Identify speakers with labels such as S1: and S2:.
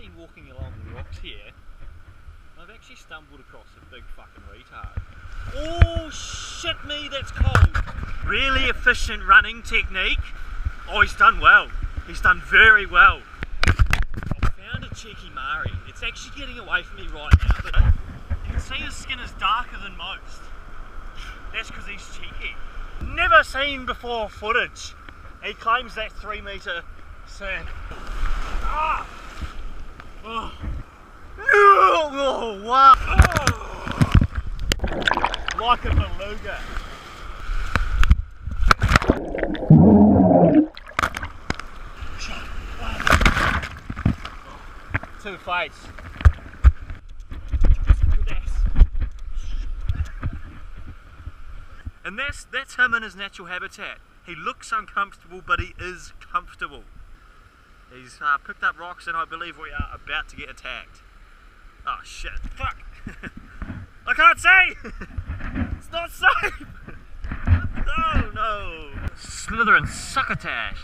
S1: been walking along the rocks here, and I've actually stumbled across a big fucking retard. Oh shit me, that's cold! Really efficient running technique. Oh, he's done well. He's done very well. I found a cheeky Mari. It's actually getting away from me right now, but you can see his skin is darker than most. That's because he's cheeky. Never seen before footage. He claims that 3 metre sand. Ah! Oh. Oh, wow! Oh. Like a beluga. To the face. And that's him in his natural habitat. He looks uncomfortable, but he is comfortable. He's picked up rocks, and I believe we are about to get attacked. Oh shit, fuck! I can't see! It's not safe! Oh no! Slither and succotash!